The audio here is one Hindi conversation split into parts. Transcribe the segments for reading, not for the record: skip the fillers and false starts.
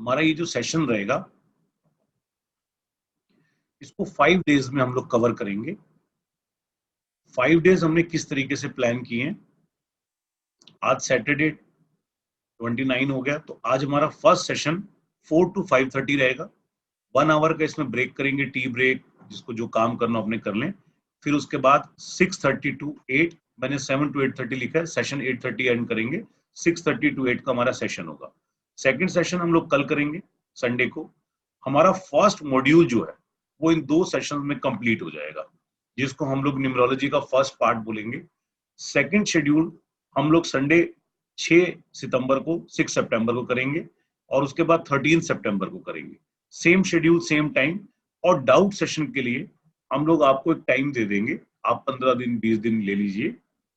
हमारा ये जो सेशन रहेगा इसको 5 डेज में हम लोग कवर करेंगे। 5 डेज हमने किस तरीके से प्लान किए हैं। आज सैटरडे 29 हो गया, तो आज हमारा फर्स्ट सेशन 4 to 5:30 रहेगा। 1 आवर का इसमें ब्रेक करेंगे, टी ब्रेक, जिसको जो काम करना अपने कर लें। फिर उसके बाद 6:30 to 8, मैंने 7 to 8:30 लिखा है, सेशन 8:30 एंड करेंगे। 6:30 to 8 का हमारा सेशन होगा। सेकंड सेशन हम लोग कल करेंगे संडे को। हमारा फर्स्ट मॉड्यूल जो है वो इन 2 सेशन में कंप्लीट हो जाएगा, जिसको हम लोग न्यूमरोलॉजी का फर्स्ट पार्ट बोलेंगे। सेकंड शेड्यूल हम लोग संडे 6 सितंबर को 6 सितंबर को करेंगे और उसके बाद 13 सितंबर को करेंगे। Same schedule, same time. और डाउट सेशन के लिए हम लोग आपको एक टाइम दे देंगे, आप 15 दिन 20 दिन ले लीजिए,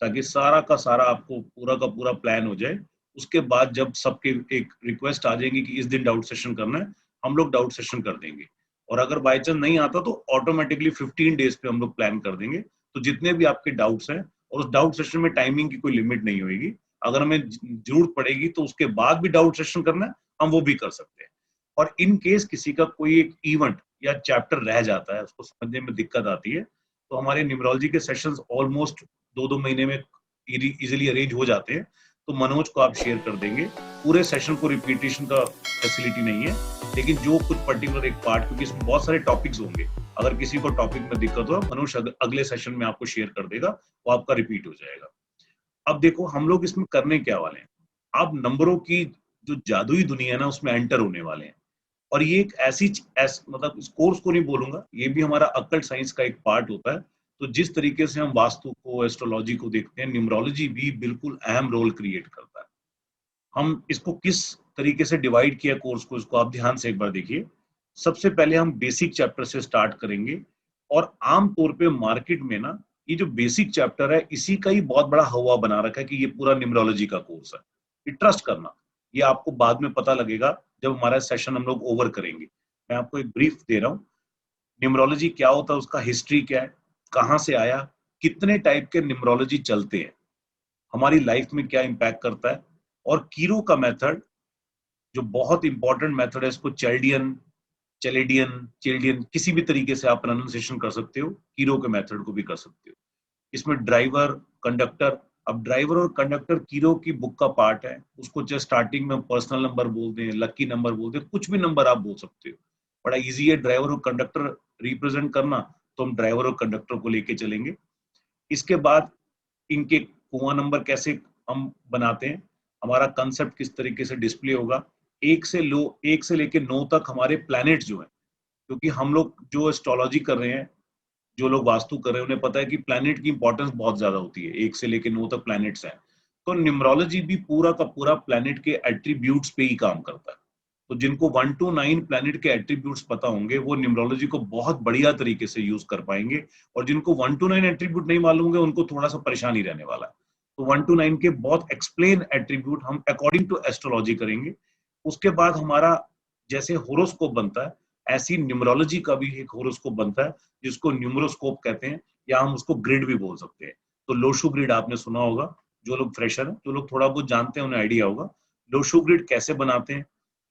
ताकि सारा का सारा आपको पूरा का पूरा प्लान हो जाए। उसके बाद जब सबके एक रिक्वेस्ट आ जाएंगी कि इस दिन डाउट सेशन करना है, हम लोग डाउट सेशन कर देंगे। और अगर बाई चांस नहीं आता तो ऑटोमेटिकली 15 डेज पे हम लोग प्लान कर देंगे। तो जितने भी आपके डाउट्स हैं, और उस डाउट सेशन में टाइमिंग की कोई लिमिट नहीं होगी, अगर हमें जरूरत पड़ेगी तो उसके बाद भी डाउट सेशन करना है, हम वो भी कर सकते हैं। और इन केस किसी का कोई एक इवेंट या चैप्टर रह जाता है, उसको समझने में दिक्कत आती है, तो हमारे न्यूमरोलॉजी के सेशंस ऑलमोस्ट 2-2 महीने में इजीली अरेंज हो जाते हैं। तो मनोज को आप शेयर कर देंगे। पूरे सेशन को रिपीटेशन का फैसिलिटी नहीं है, लेकिन जो कुछ पर्टिकुलर एक पार्ट, क्योंकि इसमें बहुत सारे टॉपिक्स होंगे, अगर किसी को टॉपिक में दिक्कत हो, मनोज अगले सेशन में आपको शेयर कर देगा, वो आपका रिपीट हो जाएगा। अब देखो हम लोग इसमें करने क्या वाले हैं। आप नंबरों की जो जादुई दुनिया है ना, उसमें एंटर होने वाले हैं। और ये एक मतलब इस कोर्स को नहीं बोलूंगा, ये भी हमारा अकल्ट साइंस का एक पार्ट होता है। तो जिस तरीके से हम वास्तु को, एस्ट्रोलॉजी को देखते हैं, न्यूमरोलॉजी भी बिल्कुल अहम रोल क्रिएट करता है। हम इसको किस तरीके से डिवाइड किया कोर्स को, इसको आप ध्यान से एक बार देखिए। सबसे पहले हम बेसिक चैप्टर से स्टार्ट करेंगे। और आमतौर पे मार्केट में ना, ये जो बेसिक चैप्टर है, इसी का ही बहुत बड़ा हवा बना रखा है कि ये पूरा न्यूमरोलॉजी का कोर्स है। ये ट्रस्ट करना, ये आपको बाद में पता लगेगा जब हमारा सेशन हम लोग ओवर करेंगे। मैं आपको एक ब्रीफ दे रहा हूँ। न्यूमरोलॉजी क्या होता है, उसका हिस्ट्री क्या है, कहाँ से आया, कितने टाइप के न्यूमरोलॉजी चलते हैं, हमारी लाइफ में क्या इम्पैक्ट करता है। और कीरो का मेथड जो बहुत इंपॉर्टेंट मेथड है, इसको चेल्डियन किसी भी तरीके से आप प्रोनाउंसिएशन कर सकते हो, कीरो के मेथड को भी कर सकते हो। इसमें ड्राइवर, कंडक्टर, अब ड्राइवर और कंडक्टर कीरो की बुक का पार्ट है। उसको चाहे स्टार्टिंग में पर्सनल नंबर बोल दें, लकी नंबर बोल दें, कुछ भी नंबर आप बोल सकते हो। बड़ा इजी है ड्राइवर और कंडक्टर रिप्रेजेंट करना, तो हम ड्राइवर और कंडक्टर को लेके चलेंगे। इसके बाद इनके कुआं नंबर कैसे हम बनाते हैं, हमारा कंसेप्ट किस तरीके से डिस्प्ले होगा। 1 से लेके 9 तक हमारे प्लैनेट जो है, क्योंकि हम लोग जो एस्ट्रोलॉजी कर रहे हैं, जो लोग वास्तु कर रहे हैं, उन्हें पता है कि प्लैनेट की इंपॉर्टेंस बहुत ज्यादा होती है। 1 से लेके 9 तक प्लैनेट्स हैं। तो न्यूमरोलॉजी भी पूरा का पूरा प्लैनेट के एट्रीब्यूट्स पे ही काम करता है। तो जिनको 1 to 9 प्लैनेट के एट्रीब्यूट्स पता होंगे, वो न्यूमरोलॉजी को बहुत बढ़िया तरीके से यूज कर पाएंगे। और जिनको 1 to 9 एट्रीब्यूट नहीं मालूम होंगे, उनको थोड़ा सा परेशानी रहने वाला है। तो 1 to 9 के बहुत एक्सप्लेन एट्रीब्यूट हम अकॉर्डिंग टू एस्ट्रोलॉजी करेंगे। उसके बाद हमारा जैसे होरोस्कोप बनता है, ऐसी न्यूमरोलॉजी का भी एक होरोस्कोप बनता है, जिसको न्यूमरोस्कोप कहते हैं, या हम उसको ग्रिड भी बोल सकते हैं। तो लोशु ग्रिड आपने सुना होगा, जो लोग फ्रेशर हैं, जो लोग थोड़ा बहुत जानते हैं, उन्हें आइडिया होगा लोशु ग्रिड कैसे बनाते हैं,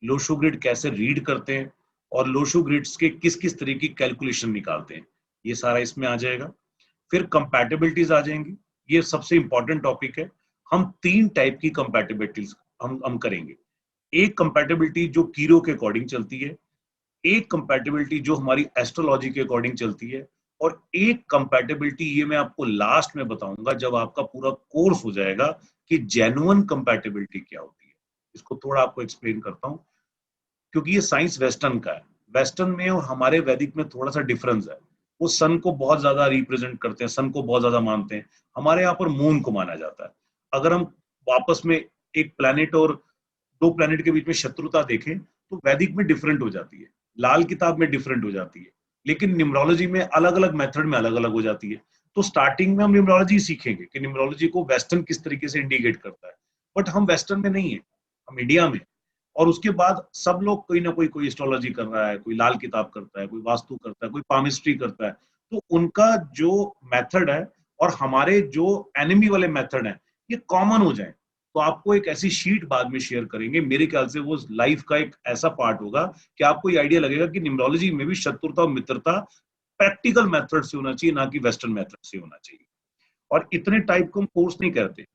लोशु ग्रिड कैसे रीड करते हैं, और लोशु ग्रिड्स के किस किस तरह की कैलकुलेशन निकालते हैं, ये सारा इसमें आ जाएगा। फिर कंपैटिबिलिटीज आ जाएंगी। ये सबसे इंपॉर्टेंट टॉपिक है। हम 3 टाइप की कंपैटिबिलिटीज हम करेंगे। एक कंपैटिबिलिटी जो कीरो के अकॉर्डिंग चलती है, एक कंपैटिबिलिटी जो हमारी एस्ट्रोलॉजी के अकॉर्डिंग चलती है, और एक कंपैटिबिलिटी ये मैं आपको लास्ट में बताऊंगा जब आपका पूरा कोर्स हो जाएगा कि जेन्युइन कंपैटिबिलिटी क्या होती है। इसको थोड़ा आपको एक्सप्लेन करता हूं, क्योंकि ये साइंस वेस्टर्न का है। वेस्टर्न में और हमारे वैदिक में थोड़ा सा डिफरेंस है। वो सन को बहुत ज्यादा रिप्रेजेंट करते हैं, सन को बहुत ज्यादा मानते हैं। हमारे यहाँ पर मून को माना जाता है। अगर हम वापस में एक प्लैनेट और 2 प्लैनेट के बीच में शत्रुता देखें, तो वैदिक में डिफरेंट हो जाती है, लाल किताब में डिफरेंट हो जाती है, लेकिन न्यूमरोलॉजी में अलग अलग मेथड में अलग अलग हो जाती है। तो स्टार्टिंग में हम न्यूमरोलॉजी सीखेंगे कि न्यूमरोलॉजी को वेस्टर्न किस तरीके से इंडिकेट करता है, बट हम वेस्टर्न में नहीं है, हम इंडिया में। और उसके बाद सब लोग कोई ना कोई एस्ट्रोलॉजी कर रहा है, कोई लाल किताब करता है, कोई वास्तु करता है, कोई पामिस्ट्री करता है। तो उनका जो मेथड है और हमारे जो एनिमी वाले मेथड है, ये कॉमन हो जाए, तो आपको एक ऐसी शीट बाद में शेयर करेंगे, मेरे ख्याल से वो लाइफ का एक ऐसा पार्ट होगा कि आपको ये आइडिया लगेगा कि न्यूमरोलॉजी में भी शत्रुता और मित्रता प्रैक्टिकल मेथड से होना चाहिए, ना कि वेस्टर्न मेथड से होना चाहिए। और इतने टाइप को हम कोर्स नहीं करते।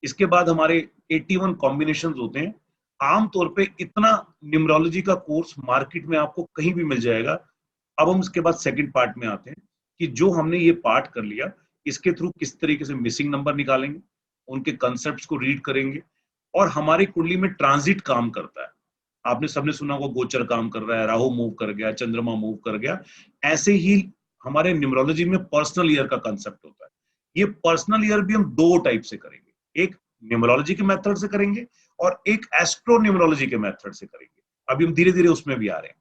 इसके बाद हमारे 81 कॉम्बिनेशन होते हैं। आमतौर पे इतना न्यूमरोलॉजी का कोर्स मार्केट में आपको कहीं भी मिल जाएगा। अब हम इसके बाद सेकंड पार्ट में आते हैं कि जो हमने ये पार्ट कर लिया, इसके थ्रू किस तरीके से मिसिंग नंबर निकालेंगे, उनके कंसेप्ट को रीड करेंगे, और हमारी कुंडली में ट्रांजिट काम करता है। आपने सबने सुना होगा गोचर काम कर रहा है, राहु मूव कर गया, चंद्रमा मूव कर गया। ऐसे ही हमारे न्यूमरोलॉजी में पर्सनल ईयर का कंसेप्ट होता है। ये पर्सनल ईयर भी हम दो टाइप से करेंगे, एक न्यूमरोलॉजी के मेथड से करेंगे और एक एस्ट्रो न्यूमरोलॉजी के मेथड से करेंगे। अभी हम धीरे धीरे उसमें भी आ रहे हैं।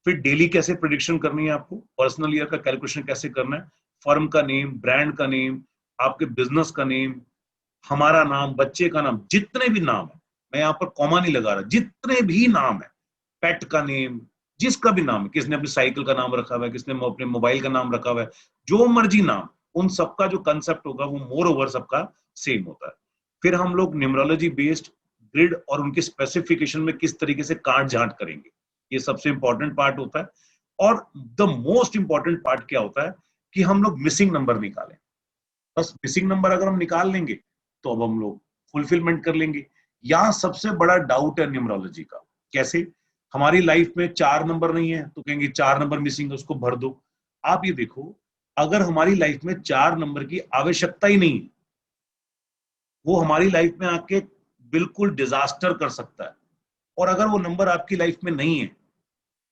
फिर डेली कैसे प्रिडिक्शन करनी है आपको, पर्सनल ईयर का कैलकुलेशन कैसे करना है, फर्म का नेम, ब्रांड का नेम, आपके बिजनेस का नेम, हमारा नाम, बच्चे का नाम, जितने भी नाम है, मैं यहाँ पर कॉमा नहीं लगा रहा, जितने भी नाम है, पेट का नेम, जिसका भी नाम है, किसने अपनी साइकिल का नाम रखा हुआ है, किसने अपने मोबाइल का नाम रखा हुआ है, जो मर्जी नाम, उन सबका जो कंसेप्ट होगा वो मोर ओवर सबका सेम होता है। फिर हम लोग न्यूमरोलॉजी बेस्ड ग्रिड और उनके स्पेसिफिकेशन में किस तरीके से काट जांट करेंगे, ये सबसे इंपॉर्टेंट पार्ट होता है। और द मोस्ट इंपॉर्टेंट पार्ट क्या होता है कि हम लोग मिसिंग नंबर निकालें। बस मिसिंग नंबर अगर हम निकाल लेंगे तो अब हम लोग फुलफिलमेंट कर लेंगे। यहाँ सबसे बड़ा डाउट है न्यूमरोलॉजी का, कैसे, हमारी लाइफ में 4 नंबर नहीं है तो कहेंगे 4 नंबर मिसिंग है, उसको भर दो। आप ये देखो, अगर हमारी लाइफ में 4 नंबर की आवश्यकता ही नहीं, वो हमारी लाइफ में आके बिल्कुल डिजास्टर कर सकता है। और अगर वो नंबर आपकी लाइफ में नहीं है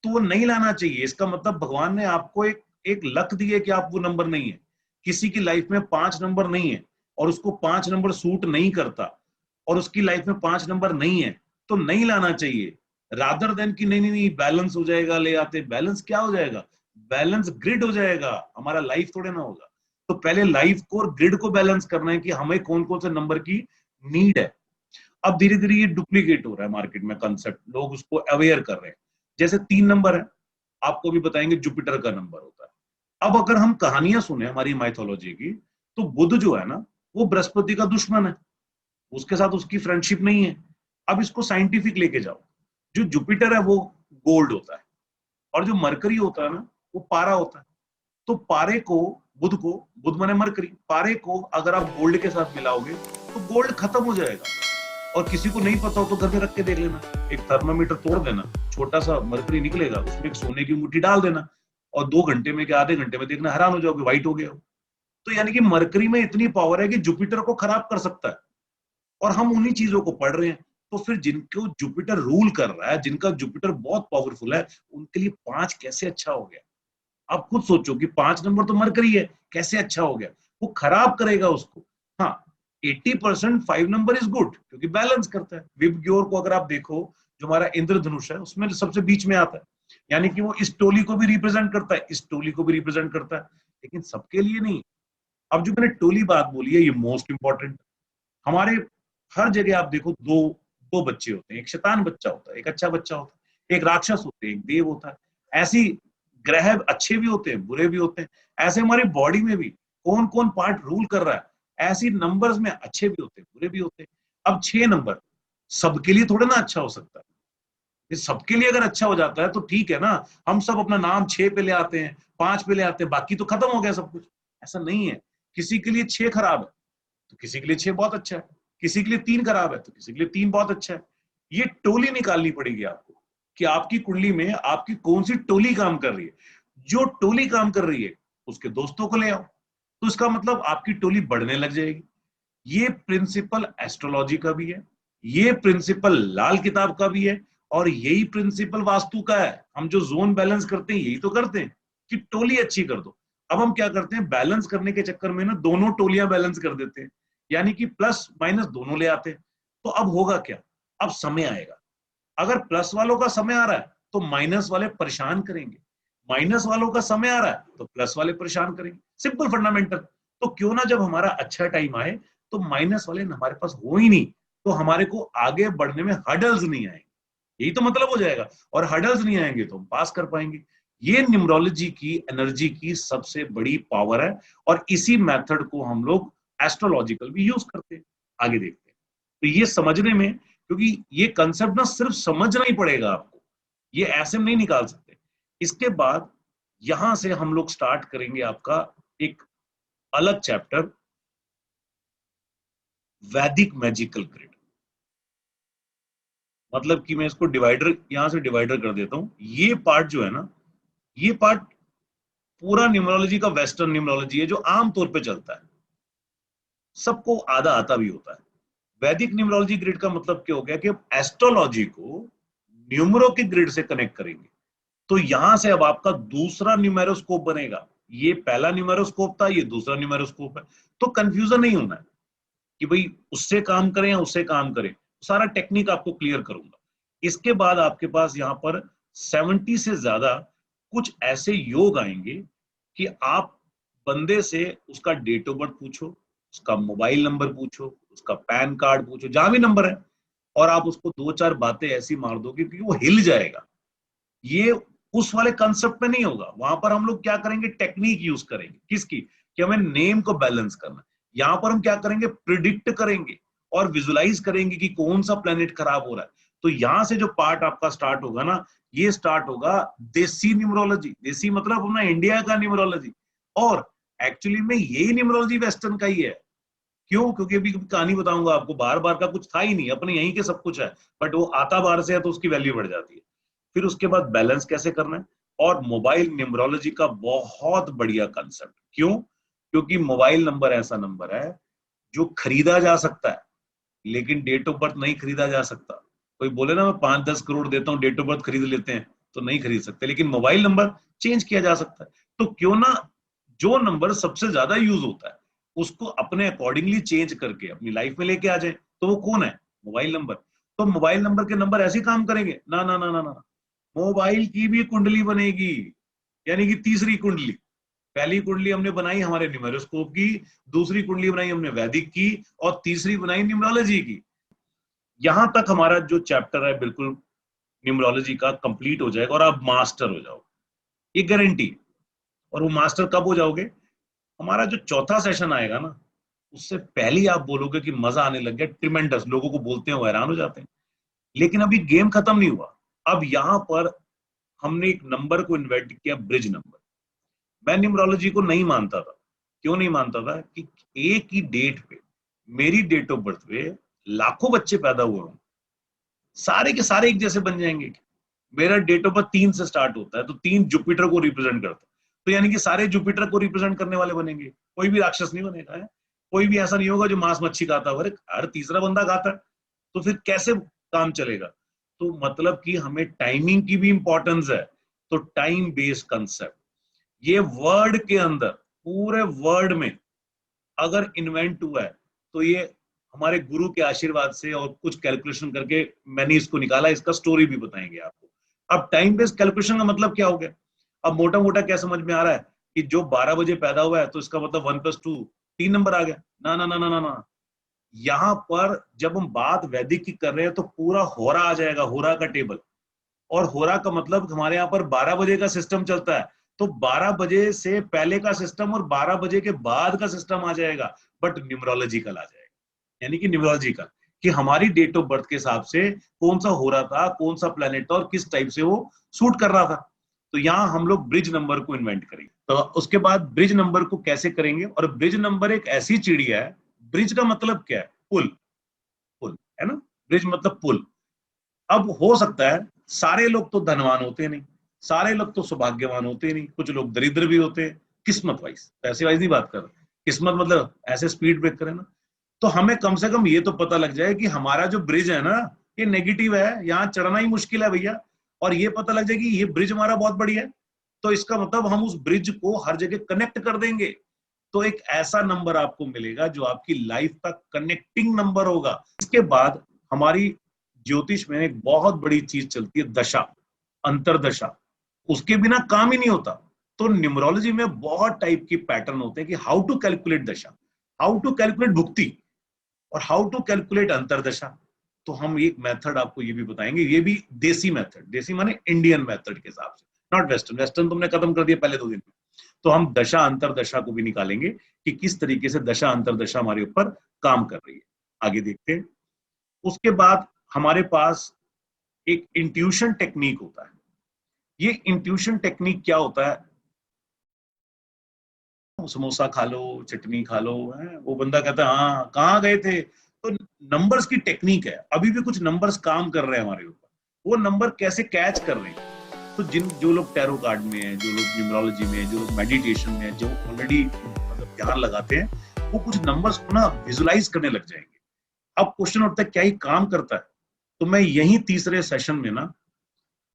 तो वो नहीं लाना चाहिए। इसका मतलब भगवान ने आपको एक एक लक दी है कि आप वो नंबर नहीं है। किसी की लाइफ में 5 नंबर नहीं है और उसको 5 नंबर सूट नहीं करता, और उसकी लाइफ में 5 नंबर नहीं है, तो नहीं लाना चाहिए। रादर देन कि नहीं नहीं नहीं बैलेंस हो जाएगा, ले आते। बैलेंस क्या हो जाएगा, बैलेंस ग्रिड हो जाएगा, हमारा लाइफ थोड़े ना होगा। तो पहले लाइफ को और ग्रिड को बैलेंस करना है कि हमें कौन कौन से नंबर की नीड है। अब धीरे धीरे ये डुप्लीकेट हो रहा है मार्केट में कंसेप्ट, लोग उसको अवेयर कर रहे हैं। जैसे 3 नंबर है, आपको भी बताएंगे जुपिटर का नंबर होता है। अब अगर हम कहानियां सुने हमारी माइथोलॉजी की, तो बुध जो है ना, वो बृहस्पति का दुश्मन है, उसके साथ उसकी फ्रेंडशिप नहीं है। अब इसको साइंटिफिक लेके जाओ, जो जुपिटर है वो गोल्ड होता है, और जो मरकरी होता है ना, वो पारा होता है। तो पारे को, बुध माने मरकरी, पारे को अगर आप गोल्ड के साथ मिलाओगे तो गोल्ड खत्म हो जाएगा। और किसी को नहीं पता हो तो घर में रख के देख लेना, एक थर्मामीटर तोड़ देना, छोटा सा मरकरी निकलेगा, उसमें एक सोने की अंगूठी डाल देना, और 2 घंटे में क्या आधे घंटे में देखना हैरान हो जाओगे, व्हाइट हो गया हो। तो यानी कि मरकरी में इतनी पावर है कि जुपिटर को खराब कर सकता है, और हम उन्हीं चीजों को पढ़ रहे हैं। तो फिर जिनको जुपिटर रूल कर रहा है, जिनका जुपिटर बहुत पावरफुल है, उनके लिए 5 कैसे अच्छा हो गया। आप खुद सोचो कि 5 नंबर तो मरकरी है, कैसे अच्छा हो गया, वो खराब करेगा उसको। हाँ, 80% 5 नंबर इज गुड, क्योंकि बैलेंस करता है। विबग्योर को अगर आप देखो, जो हमारा इंद्रधनुष है, उसमें सबसे बीच में आता है, यानी कि वो इस टोली को भी रिप्रेजेंट करता है, इस टोली को भी रिप्रेजेंट करता है, लेकिन सबके लिए नहीं। अब जो मैंने टोली बात बोली है, ये मोस्ट इंपॉर्टेंट। हमारे हर जगह आप देखो, दो दो बच्चे होते हैं, एक शैतान बच्चा होता है, एक अच्छा बच्चा होता है, एक राक्षस होते हैं, एक देव होता है। ऐसी ग्रह अच्छे भी होते हैं, बुरे भी होते हैं। ऐसे हमारी बॉडी में भी कौन कौन पार्ट रूल कर रहा है, ऐसी नंबर्स में अच्छे भी होते हैं, बुरे भी होते हैं। अब 6 नंबर सबके लिए थोड़ा ना अच्छा हो सकता है। सबके लिए अगर अच्छा हो जाता है तो ठीक है ना, हम सब अपना नाम 6 पे ले आते हैं, 5 पे ले आते हैं, बाकी तो खत्म हो गया सब कुछ। ऐसा नहीं है, किसी के लिए 6 खराब है तो किसी के लिए 6 बहुत अच्छा है, किसी के लिए 3 खराब है तो किसी के लिए 3 बहुत अच्छा है। ये टोली निकालनी पड़ेगी आपको कि आपकी कुंडली में आपकी कौन सी टोली काम कर रही है। जो टोली काम कर रही है उसके दोस्तों को ले आओ, तो इसका मतलब आपकी टोली बढ़ने लग जाएगी। ये प्रिंसिपल एस्ट्रोलॉजी का भी है, ये प्रिंसिपल लाल किताब का भी है, और यही प्रिंसिपल वास्तु का है। हम जो जोन बैलेंस करते हैं यही तो करते हैं कि टोली अच्छी कर दो। अब हम क्या करते हैं, बैलेंस करने के चक्कर में ना दोनों टोलियां बैलेंस कर देते हैं, यानी कि प्लस माइनस दोनों ले आते हैं। तो अब होगा क्या, अब समय आएगा, अगर प्लस वालों का समय आ रहा है तो माइनस वाले परेशान करेंगे, माइनस वालों का समय आ रहा है तो प्लस वाले परेशान करेंगे। Simple fundamental. तो क्यों ना जब हमारा अच्छा टाइम आए तो माइनस वाले हमारे पास हो ही नहीं, तो हमारे को आगे बढ़ने में हडल्स नहीं आएंगे, यही तो मतलब हो जाएगा। और हडल्स नहीं आएंगे तो हम पास कर पाएंगे। ये न्यूमरोलॉजी की एनर्जी की सबसे बड़ी पावर है, और इसी मेथड को हम लोग एस्ट्रोलॉजिकल भी यूज करते हैं। आगे देखते हैं। तो ये समझने में, क्योंकि ये कंसेप्ट ना सिर्फ समझना ही पड़ेगा आपको, ये ऐसे में नहीं निकाल सकते। इसके बाद यहां से हम लोग स्टार्ट करेंगे आपका एक अलग चैप्टर, वैदिक मैजिकल ग्रिड। मतलब कि मैं इसको डिवाइडर, यहां से डिवाइडर कर देता हूं। ये पार्ट जो है ना, ये पार्ट पूरा न्यूमरोलॉजी का वेस्टर्न न्यूमरोलॉजी है जो आमतौर पे चलता है, सबको आधा आता भी होता है। वैदिक न्यूमरोलॉजी ग्रिड का मतलब क्या हो गया कि एस्ट्रोलॉजी को न्यूमरो के ग्रिड से कनेक्ट करेंगे। तो यहां से अब आपका दूसरा न्यूमेरोस्कोप बनेगा। ये पहला न्यूमेरोस्कोप था, ये दूसरा न्यूमेरोस्कोप है। तो कंफ्यूजन नहीं होना है कि भाई उससे काम करें या उससे काम करें, सारा टेक्निक आपको क्लियर करूंगा। इसके बाद आपके पास यहाँ पर 70 से ज्यादा कुछ ऐसे योग आएंगे कि आप बंदे से उसका डेट ऑफ बर्थ पूछो, उसका मोबाइल नंबर पूछो, उसका पैन कार्ड पूछो, जहां भी नंबर है, और आप उसको दो चार बातें ऐसी मार दोगे कि वो हिल जाएगा। ये उस वाले कंसेप्ट में नहीं होगा। वहां पर हम लोग क्या करेंगे, टेक्निक यूज करेंगे। किसकी? कि हमें नेम को बैलेंस करना है। यहां पर हम क्या करेंगे, प्रिडिक्ट करेंगे और विजुलाइज करेंगे कि कौन सा प्लेनेट खराब हो रहा है। तो यहां से जो पार्ट आपका स्टार्ट होगा ना, ये स्टार्ट होगा देसी न्यूमरोलॉजी। देसी मतलब अपना इंडिया का न्यूमरोलॉजी। और एक्चुअली में यही न्यूमरोलॉजी वेस्टर्न का ही है। क्यों? क्योंकि अभी कहानी बताऊंगा आपको, बार बार का कुछ था ही नहीं, अपने यहीं के सब कुछ है। बट वो आता बाहर से है तो उसकी वैल्यू बढ़ जाती है। फिर उसके बाद बैलेंस कैसे करना है, और मोबाइल न्यूमरोलॉजी का बहुत बढ़िया कंसेप्ट। क्यों? क्योंकि मोबाइल नंबर ऐसा नंबर है जो खरीदा जा सकता है, लेकिन डेट ऑफ बर्थ नहीं खरीदा जा सकता। कोई बोले ना मैं 5-10 करोड़ देता हूं डेट ऑफ बर्थ खरीद लेते हैं, तो नहीं खरीद सकते। लेकिन मोबाइल नंबर चेंज किया जा सकता है। तो क्यों ना जो नंबर सबसे ज्यादा यूज होता है उसको अपने अकॉर्डिंगली चेंज करके अपनी लाइफ में लेके आ जाए। तो वो कौन है? Mobile number. तो मोबाइल नंबर के नंबर ऐसे काम करेंगे ना ना ना ना ना, मोबाइल की भी कुंडली बनेगी, यानी कि तीसरी कुंडली। पहली कुंडली हमने बनाई हमारे न्यूमेरोस्कोप की, दूसरी कुंडली बनाई हमने वैदिक की, और तीसरी बनाई न्यूमरोलॉजी की। यहां तक हमारा जो चैप्टर है बिल्कुल न्यूमरोलॉजी का कंप्लीट हो जाएगा और आप मास्टर हो जाओगे, ये गारंटी। और वो मास्टर कब हो जाओगे? हमारा जो चौथा सेशन आएगा ना, उससे पहले आप बोलोगे कि मजा आने लग गया, ट्रिमेंडस। लोगों को बोलते हैं वो हैरान हो जाते हैं। लेकिन अभी गेम खत्म नहीं हुआ। अब यहां पर हमने एक नंबर को इन्वेंट किया, ब्रिज नंबर। मैं न्यूमरोलॉजी को नहीं मानता था। क्यों नहीं मानता था? कि एक ही डेट पे, मेरी डेट ऑफ बर्थ पे लाखों बच्चे पैदा हुए हों, सारे के सारे एक जैसे बन जाएंगे। मेरा डेट ऑफ बर्थ 3 से स्टार्ट होता है, तो 3 जुपिटर को रिप्रेजेंट करता है। तो यानी कि सारे जुपिटर को रिप्रेजेंट करने वाले बनेंगे। कोई भी राक्षस नहीं बनेगा है। कोई भी ऐसा नहीं होगा जो मांस मच्छी खाता है। हर तीसरा बंदा खाता है। तो फिर कैसे काम चलेगा? तो मतलब कि हमें टाइमिंग की भी इंपॉर्टेंस है। तो टाइम बेस्ड कंसेप्ट, ये वर्ड के अंदर, पूरे वर्ड में अगर इन्वेंट हुआ है, तो ये हमारे गुरु के आशीर्वाद से और कुछ कैलकुलेशन करके मैंने इसको निकाला। इसका स्टोरी भी बताएंगे आपको। अब टाइम बेस्ड कैलकुलेशन का मतलब क्या हो गया? अब मोटा मोटा क्या समझ में आ रहा है कि जो 12 बजे पैदा हुआ है तो इसका मतलब 1+2 3 नंबर आ गया। ना ना ना ना ना ना, यहां पर जब हम बात वैदिक की कर रहे हैं तो पूरा होरा आ जाएगा, होरा का टेबल। और होरा का मतलब हमारे यहाँ पर 12 बजे का सिस्टम चलता है, तो 12 बजे से पहले का सिस्टम और 12 बजे के बाद का सिस्टम आ जाएगा। बट न्यूमरोलॉजिकल आ जाएगा, यानी कि न्यूमरोलॉजिकल, कि हमारी डेट ऑफ बर्थ के हिसाब से कौन सा हो रहा था, कौन सा प्लेनेट था और किस टाइप से वो सूट कर रहा था। तो यहाँ हम लोग ब्रिज नंबर को इन्वेंट करेंगे। तो उसके बाद ब्रिज नंबर को कैसे करेंगे? और ब्रिज नंबर एक ऐसी चिड़िया है, ब्रिज का मतलब क्या है? पुल। पुल है ना, ब्रिज मतलब पुल। अब हो सकता है सारे लोग तो धनवान होते नहीं, सारे लोग तो सौभाग्यवान होते नहीं, कुछ लोग दरिद्र भी होते हैं। किस्मत वाइज, पैसे वाइज नहीं बात कर रहे, किस्मत मतलब ऐसे स्पीड ब्रेक करे ना। तो हमें कम से कम ये तो पता लग जाए कि हमारा जो ब्रिज है ना, ये नेगेटिव है, यहाँ चढ़ना ही मुश्किल है भैया। और ये पता लग जाए कि ये ब्रिज हमारा बहुत बढ़िया है, तो इसका मतलब हम उस ब्रिज को हर जगह कनेक्ट कर देंगे। तो एक ऐसा नंबर आपको मिलेगा जो आपकी लाइफ का कनेक्टिंग नंबर होगा। इसके बाद हमारी ज्योतिष में एक बहुत बड़ी चीज चलती है, दशा, अंतरदशा। उसके बिना काम ही नहीं होता। तो न्यूमरोलॉजी में बहुत टाइप की पैटर्न होते हैं कि हाउ टू कैलकुलेट दशा, हाउ टू कैलकुलेट भुक्ति, और हाउ टू कैलकुलेट अंतरदशा। तो हम एक मेथड आपको ये भी बताएंगे, ये भी देसी मेथड, देसी माने इंडियन मेथड के हिसाब से, नॉट वेस्टर्न। वेस्टर्न तुमने खत्म कर दिया पहले 2 दिन में। तो हम दशा अंतरदशा को भी निकालेंगे कि किस तरीके से दशा अंतरदशा हमारे ऊपर काम कर रही है। आगे देखते हैं। उसके बाद हमारे पास एक इंट्यूशन टेक्निक होता है। ये इंट्यूशन टेक्निक क्या होता है, समोसा खा लो, चटनी खा लो, है वो बंदा कहता है हाँ कहाँ गए थे। तो नंबर्स की टेक्निक है, अभी भी कुछ नंबर्स काम कर रहे हैं हमारे ऊपर, वो नंबर कैसे कैच कर रहे हैं। तो जो लोग टैरो कार्ड में है, जो लोग न्यूमरोलॉजी में है, जो लोग मेडिटेशन में है, जो ऑलरेडी मतलब ध्यान लगाते हैं, वो कुछ नंबर्स को ना विजुलाइज करने लग जाएंगे। अब क्वेश्चन उठता है क्या ही काम करता है। तो मैं यही तीसरे सेशन में ना,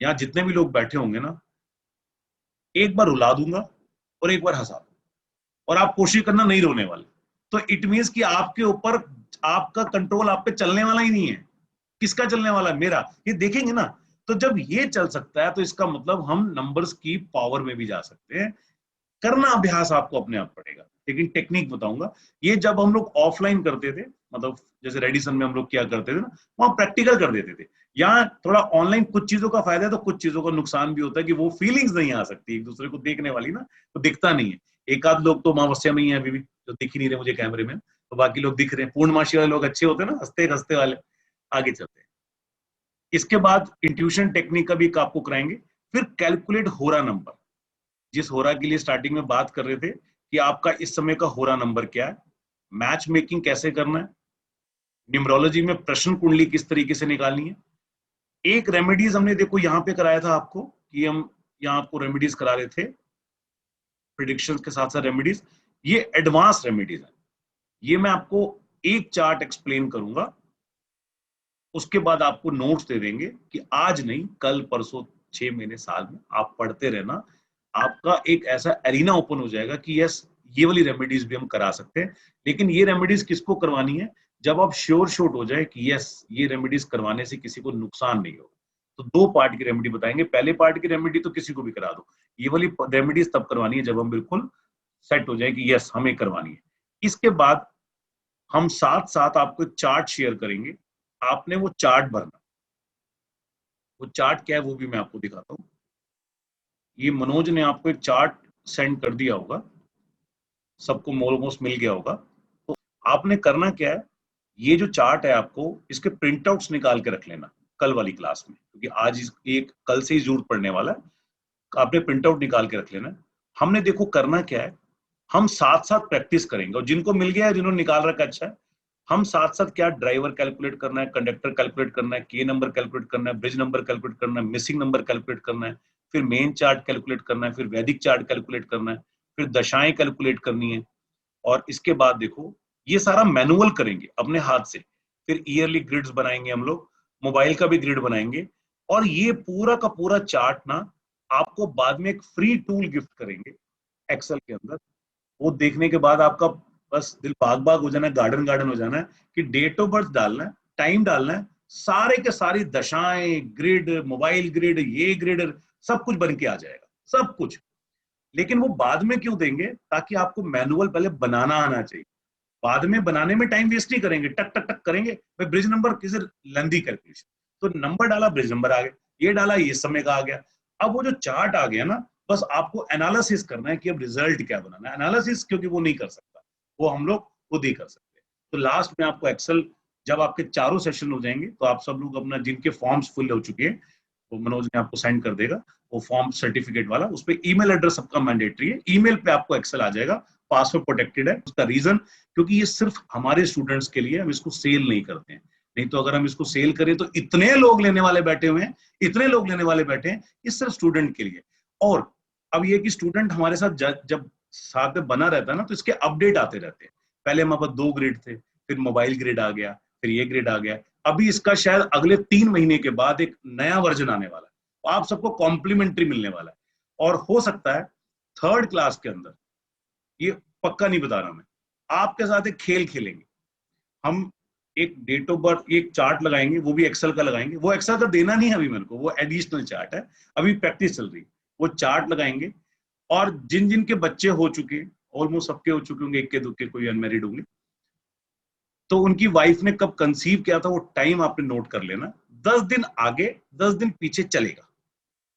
यहाँ जितने भी लोग बैठे होंगे ना, एक बार रुला दूंगा और एक बार हंसा दूंगा, और आप कोशिश करना नहीं रोने वाले। तो इट मीन्स कि आपके ऊपर आपका कंट्रोल आप पे चलने वाला ही नहीं है। किसका चलने वाला है? मेरा। ये देखेंगे ना, तो जब ये चल सकता है तो इसका मतलब हम नंबर्स की पावर में भी जा सकते हैं। करना अभ्यास आपको अपने आप पड़ेगा, लेकिन टेक्निक बताऊंगा। ये जब हम लोग ऑफलाइन करते थे, मतलब जैसे रेडिसन में हम लोग क्या करते थे ना, वहां प्रैक्टिकल कर देते थे। यहाँ थोड़ा ऑनलाइन कुछ चीजों का फायदा है तो कुछ चीजों का नुकसान भी होता है कि वो फीलिंग्स नहीं आ सकती एक दूसरे को देखने वाली ना, तो दिखता नहीं है। एक आध लोग तो अमावस्या में ही है अभी भी, जो दिख ही नहीं रहे मुझे कैमरे में, तो बाकी लोग दिख रहे हैं। पूर्णमासी वाले लोग अच्छे होते हैं ना, हंसते हंसते वाले। आगे चलते हैं। इसके बाद इंट्यूशन टेक्निक का भी आपको कराएंगे। फिर कैलकुलेट हो रहा नंबर, जिस होरा के लिए स्टार्टिंग में बात कर रहे थे कि आपका इस समय का होरा नंबर क्या है, मैच मेकिंग कैसे करना है, न्यूमरोलॉजी में प्रश्न कुंडली किस तरीके से निकालनी है। एक रेमेडीज हमने देखो यहाँ पे कराया था आपको, कि हम यहाँ आपको रेमेडीज करा रहे थे प्रिडिक्शंस के साथ साथ रेमेडीज। ये एडवांस रेमेडीज है। ये मैं आपको एक चार्ट एक्सप्लेन करूंगा, उसके बाद आपको नोट्स दे देंगे कि आज नहीं कल परसों 6 महीने साल में आप पढ़ते रहना। आपका एक ऐसा एरिना ओपन हो जाएगा कि यस, ये वाली रेमेडीज भी हम करा सकते हैं। लेकिन ये रेमेडीज किसको करवानी है? जब आप श्योर शॉट हो जाए कि यस, ये रेमेडीज करवाने से किसी को नुकसान नहीं होगा। तो 2 पार्ट की रेमेडी बताएंगे। पहले पार्ट की रेमेडी तो किसी को भी करा दो, ये वाली रेमेडीज तब करवानी है जब हम बिल्कुल सेट हो जाए कि यस हमें करवानी है। इसके बाद हम साथ साथ आपको चार्ट शेयर करेंगे, आपने वो चार्ट भरना। वो चार्ट क्या है वो भी मैं आपको दिखाता हूँ। ये मनोज ने आपको एक चार्ट सेंड कर दिया होगा, सबको ऑलमोस्ट मिल गया होगा। तो आपने करना क्या है, ये जो चार्ट है आपको इसके प्रिंट आउट्स निकाल के रख लेना कल वाली क्लास में, क्योंकि आज एक कल से ही जरूरत पड़ने वाला है। आपने प्रिंट आउट निकाल के रख लेना। हमने देखो करना क्या है, हम साथ साथ प्रैक्टिस करेंगे, और जिनको मिल गया है, जिन्होंने निकाल रखा अच्छा है, हम साथ साथ क्या ड्राइवर कैलकुलेट करना है, कंडक्टर कैलकुलेट करना है, के नंबर कैलकुलेट करना है, ब्रिज नंबर कैलकुलेट करना है, मिसिंग नंबर कैलकुलेट करना है, फिर मेन चार्ट कैलकुलेट करना है, फिर वैदिक चार्ट कैलकुलेट करना है, फिर दशाएं कैलकुलेट करनी है। और इसके बाद देखो ये सारा मैनुअल करेंगे अपने हाथ से। फिर ईयरली ग्रिड्स बनाएंगे हम लोग, मोबाइल का भी ग्रिड बनाएंगे। और ये पूरा का पूरा चार्ट ना आपको बाद में एक फ्री टूल गिफ्ट करेंगे एक्सेल के अंदर। वो देखने के बाद आपका बस दिल बाग बाग हो जाना है, गार्डन गार्डन हो जाना है, कि डेट ऑफ बर्थ डालना है, टाइम डालना है, सारे के सारी दशाएं, ग्रिड, मोबाइल ग्रिड, ये ग्रिड, सब कुछ बन के आ जाएगा, सब कुछ। लेकिन वो बाद में क्यों देंगे? ताकि आपको मैनुअल पहले बनाना आना चाहिए। बाद में बनाने में टाइम वेस्ट नहीं करेंगे, टक टक टक करेंगे। भाई ब्रिज नंबर किसी लेंदी कैलकुलेशन, तो नंबर डाला, ब्रिज नंबर आ गया, ये डाला, ये समय का आ गया। अब वो जो चार्ट आ गया ना, बस आपको एनालिसिस करना है कि अब रिजल्ट क्या बनाना है। एनालिसिस क्योंकि वो नहीं कर सकता, वो हम लोग खुद ही कर सकते हैं। तो लास्ट में आपको एक्सेल, जब आपके चारों सेशन हो जाएंगे तो आप सब लोग अपना, जिनके फॉर्म्स फुल हो चुके हैं, वो मनोज ने आपको सेंड कर देगा वो फॉर्म सर्टिफिकेट वाला। उस पर ईमेल एड्रेस सबका मैंडेटरी है, ईमेल पे आपको एक्सेल आ जाएगा, पासवर्ड प्रोटेक्टेड है। उसका रीजन क्योंकि ये सिर्फ हमारे स्टूडेंट्स के लिए, हम इसको सेल नहीं करते हैं। नहीं तो अगर हम इसको सेल करें तो इतने लोग लेने वाले बैठे हुए हैं, इतने लोग लेने वाले बैठे हैं, ये सिर्फ स्टूडेंट के लिए। और अब ये कि स्टूडेंट हमारे साथ जब साथ में बना रहता है ना, तो इसके अपडेट आते रहते हैं। पहले हमारे पास 2 ग्रेड थे, फिर मोबाइल ग्रेड आ गया, फिर ये ग्रेड आ गया। अभी इसका शायद अगले 3 महीने के बाद एक नया वर्जन आने वाला है, तो आप सबको कॉम्प्लीमेंट्री मिलने वाला है। और हो सकता है थर्ड क्लास के अंदर, ये पक्का नहीं बता रहा मैं, आपके साथ एक खेल खेलेंगे हम। एक डेट ऑफ बर्थ, एक चार्ट लगाएंगे, वो भी एक्सेल का लगाएंगे। वो एक्सेल का देना नहीं है अभी मेरे को, वो एडिशनल चार्ट है, अभी प्रैक्टिस चल रही। वो चार्ट लगाएंगे, और जिन जिन के बच्चे हो चुके, ऑलमोस्ट सबके हो चुके होंगे, इक्के दुक्के कोई अनमेरिड होंगे, तो उनकी वाइफ ने कब कंसीव किया था वो टाइम आपने नोट कर लेना। 10 दिन आगे 10 दिन पीछे चलेगा,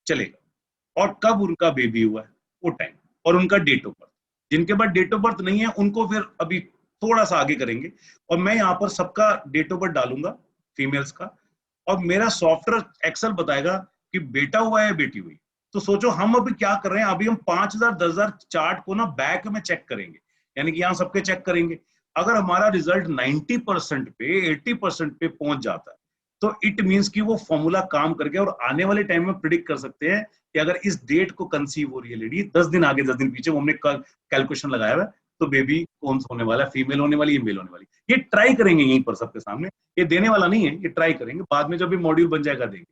चलेगा। और कब उनका बेबी हुआ है वो टाइम, और उनका डेट ऑफ बर्थ। जिनके पास डेट ऑफ बर्थ नहीं है उनको फिर अभी थोड़ा सा आगे करेंगे। और मैं यहाँ पर सबका डेट ऑफ बर्थ डालूंगा, फीमेल्स का, और मेरा सॉफ्टवेयर एक्सेल बताएगा कि बेटा हुआ है या बेटी हुई। तो सोचो हम अभी क्या कर रहे हैं, अभी हम 5000 10,000 चार्ट को ना बैक में चेक करेंगे, यानी कि यहाँ सबके चेक करेंगे। अगर हमारा रिजल्ट 90% पे 80% पे पहुंच जाता है तो इट मींस कि वो फॉर्मूला काम कर गया, और आने वाले टाइम में प्रिडिक्ट कर सकते हैं कि अगर इस डेट को कंसीव हो रही है लेडी, 10 दिन आगे 10 दिन पीछे वो हमने कैलकुलेशन लगाया हुआ है, तो बेबी कौन सा होने वाला है, फीमेल होने वाली है, मेल होने वाली। ये ट्राई करेंगे यहीं पर सबके सामने, ये देने वाला नहीं है, ये ट्राई करेंगे, बाद में जब भी मॉड्यूल बन जाएगा देंगे।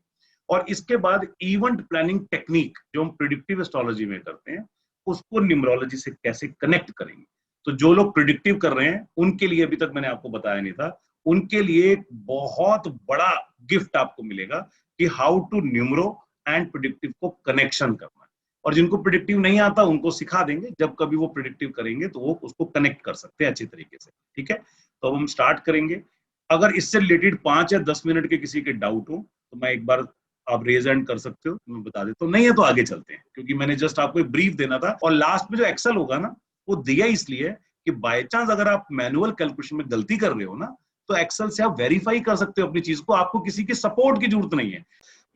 और इसके बाद इवेंट प्लानिंग टेक्निक जो हम प्रिडिक्टिव एस्ट्रोलॉजी में करते हैं, उसको न्यूमरोलॉजी से कैसे कनेक्ट करेंगे। तो जो लोग प्रिडिक्टिव कर रहे हैं उनके लिए अभी तक मैंने आपको बताया नहीं था, उनके लिए एक बहुत बड़ा गिफ्ट आपको मिलेगा कि how to numero and predictive को कनेक्शन करना है। और जिनको प्रिडिक्टिव नहीं आता उनको सिखा देंगे, जब कभी वो प्रिडिक्टिव करेंगे तो वो उसको कनेक्ट कर सकते हैं अच्छी तरीके से। ठीक है, तो अब हम स्टार्ट करेंगे। अगर इससे रिलेटेड 5 या 10 मिनट के किसी के डाउट हो तो मैं एक बार, आप रेज हैंड कर सकते हो, मैं बता देता हूँ, नहीं है तो आगे चलते हैं, क्योंकि मैंने जस्ट आपको एक ब्रीफ देना था। और लास्ट में जो एक्सेल होगा ना, वो दिया इसलिए कि बाय चांस अगर आप मैनुअल कैलकुलेशन में गलती कर रहे हो ना, तो एक्सेल से आप वेरीफाई कर सकते हो अपनी चीज को, आपको किसी के सपोर्ट की जरूरत नहीं है।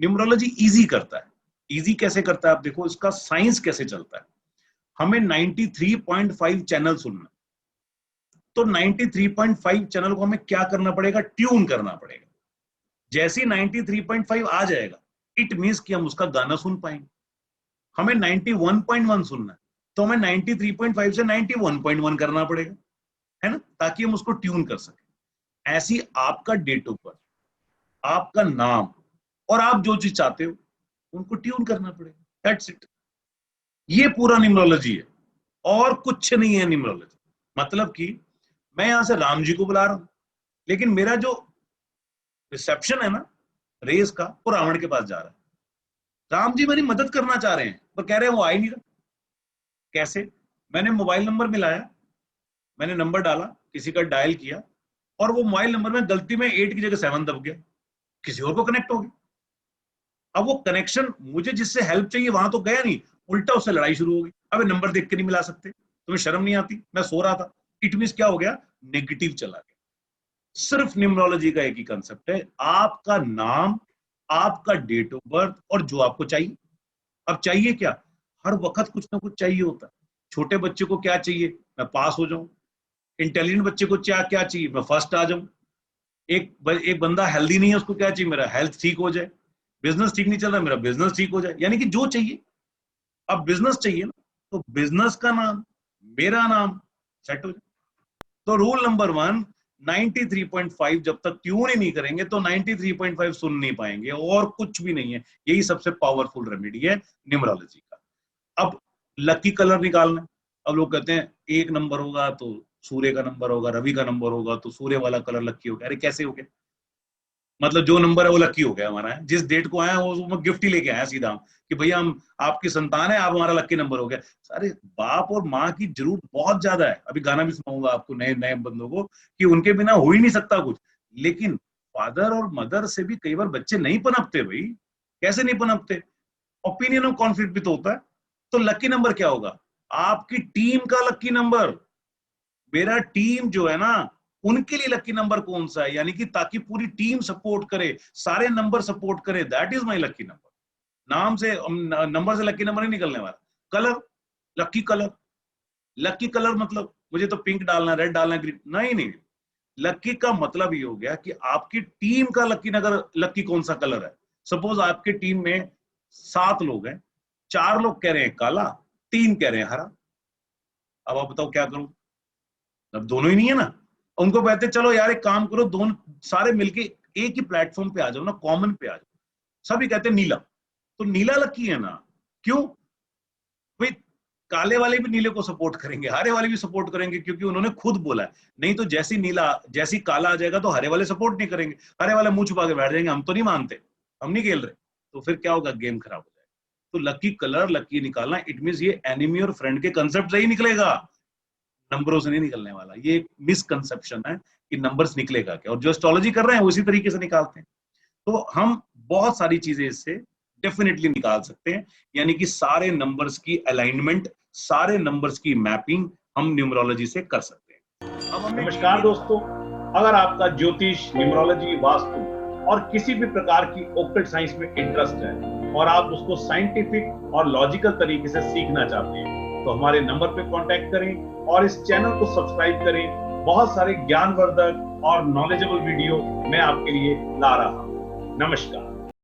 न्यूमरोलॉजी इजी करता है। इजी कैसे करता है आप देखो, इसका साइंस कैसे चलता है। हमें 93.5 चैनल सुनना, तो 93.5 चैनल को हमें क्या करना पड़ेगा, ट्यून करना पड़ेगा। जैसे 93.5 आ जाएगा इट मींस कि हम उसका गाना सुन पाएंगे। हमें 91.1 सुनना है तो हमें 93.5 से 91.1 करना पड़ेगा, है ना, ताकि हम उसको ट्यून कर सकें। ऐसी आपका डेट ऑफ बर्थ, आपका नाम और आप जो चीज चाहते हो उनको ट्यून करना पड़ेगा। That's it. ये पूरा न्यूमरोलॉजी है और कुछ नहीं है न्यूमरोलॉजी। मतलब कि मैं यहां से राम जी को बुला रहा हूं, लेकिन मेरा जो रिसेप्शन है ना रेस का, वो रावण के पास जा रहा है। राम जी मेरी मदद करना चाह रहे हैं पर कह रहे हैं वो आ ही नहीं रहा। कैसे? मैंने मोबाइल नंबर मिलाया, मैंने नंबर डाला, किसी का डायल किया, और वो मोबाइल नंबर में गलती में 8 की जगह 7 दब गया, किसी और को कनेक्ट हो गया। अब वो कनेक्शन मुझे जिससे हेल्प चाहिए वहां तो गया नहीं, उल्टा उससे लड़ाई शुरू हो गई। अबे नंबर देख के नहीं मिला सकते, तुम्हें शर्म नहीं आती, मैं सो रहा था। इट मींस क्या हो गया, नेगेटिव चला गया। सिर्फ न्यूमरोलॉजी का एक ही कंसेप्ट है, आपका नाम, आपका डेट ऑफ बर्थ और जो आपको चाहिए। अब चाहिए क्या, हर वक्त कुछ ना कुछ चाहिए होता है। छोटे बच्चे को क्या चाहिए, मैं पास हो जाऊं। इंटेलिजेंट बच्चे को क्या क्या चाहिए, मैं फर्स्ट आ जाऊं। एक बंदा हेल्दी नहीं है, उसको क्या चाहिए, मेरा हेल्थ ठीक हो जाए। बिजनेस ठीक नहीं चल रहा, मेरा बिजनेस ठीक हो जाए। यानी कि जो चाहिए, अब बिजनेस चाहिए ना, तो बिजनेस का नाम, मेरा नाम सेट हो जाए। तो रूल नंबर 1, 93.5 जब तक ट्यून ही नहीं करेंगे तो 93.5 सुन नहीं पाएंगे, और कुछ भी नहीं है। यही सबसे पावरफुल रेमेडी है न्यूमरोलॉजी का। अब लकी कलर निकालना है। अब लोग कहते हैं एक नंबर होगा तो सूर्य का नंबर होगा, रवि का नंबर होगा तो सूर्य वाला कलर लकी हो गया। अरे कैसे हो गया, मतलब जो नंबर है वो लकी हो गया हमारा है, जिस डेट को आया वो गिफ्ट ही लेके आया सीधा कि भैया हम आपकी संतान है, आप हमारा लकी नंबर हो गया। अरे बाप और माँ की जरूरत बहुत ज्यादा है। अभी गाना भी सुनाऊंगा आपको नए नए बंदों को कि उनके बिना हो ही नहीं सकता कुछ, लेकिन फादर और मदर से भी कई बार बच्चे नहीं पनपते भाई। कैसे नहीं पनपते, ओपिनियन ऑफ कॉन्फ्लिक्ट भी तो होता है। तो लकी नंबर क्या होगा, आपकी टीम का लकी नंबर। मेरा टीम जो है ना, उनके लिए लकी नंबर कौन सा है, यानी कि ताकि पूरी टीम सपोर्ट करे, सारे नंबर सपोर्ट करे, that is my lucky number. नाम से नंबर से लकी नंबर नहीं निकलने वाला। Colour, lucky colour. Lucky colour मतलब मुझे तो पिंक डालना, रेड डालना, ग्रीन नहीं नहीं। लकी का मतलब ये हो गया कि आपकी टीम का लकी नगर, लकी कौन सा कलर है। सपोज आपकी टीम में 7 लोग हैं, 4 लोग कह रहे हैं काला, 3 कह रहे हैं हरा। अब आप बताओ क्या करूं, अब दोनों ही नहीं है ना। उनको कहते चलो यार एक काम करो, दोनों सारे मिलके एक ही प्लेटफॉर्म पे आ जाओ ना, कॉमन पे आ जाओ। सभी कहते हैं नीला, तो नीला लकी है ना। क्यों भाई, काले वाले भी नीले को सपोर्ट करेंगे, हरे वाले भी सपोर्ट करेंगे, क्योंकि उन्होंने खुद बोला है। नहीं तो जैसी नीला, जैसी काला आ जाएगा तो हरे वाले सपोर्ट नहीं करेंगे, हरे वाले मुंह छुपा के बैठ जाएंगे, हम तो नहीं मानते, हम नहीं खेल रहे। तो फिर क्या होगा, गेम खराब हो जाएगा। तो लकी कलर, लकी निकालना, इट मीन ये एनिमी और फ्रेंड के कंसेप्ट से ही निकलेगा, नंबरों से नहीं निकलने वाला। ये एक मिसकंसेप्शन है कि नंबर्स निकलेगा क्या, और जो एस्ट्रोलॉजी कर रहे हैं उसी तरीके से निकालते हैं। तो हम बहुत सारी चीजें इससे डेफिनेटली निकाल सकते हैं, यानी कि सारे नंबर्स की अलाइनमेंट, सारे नंबर्स की मैपिंग हम न्यूमरोलॉजी से कर सकते हैं। अब नमस्कार दोस्तों, अगर आपका ज्योतिष, न्यूमरोलॉजी, वास्तु और किसी भी प्रकार की ओकल्ट साइंस में इंटरेस्ट है और आप उसको साइंटिफिक और लॉजिकल तरीके से सीखना चाहते हैं तो हमारे नंबर पे कांटेक्ट करें और इस चैनल को सब्सक्राइब करें। बहुत सारे ज्ञानवर्धक और नॉलेजेबल वीडियो मैं आपके लिए ला रहा हूं। नमस्कार।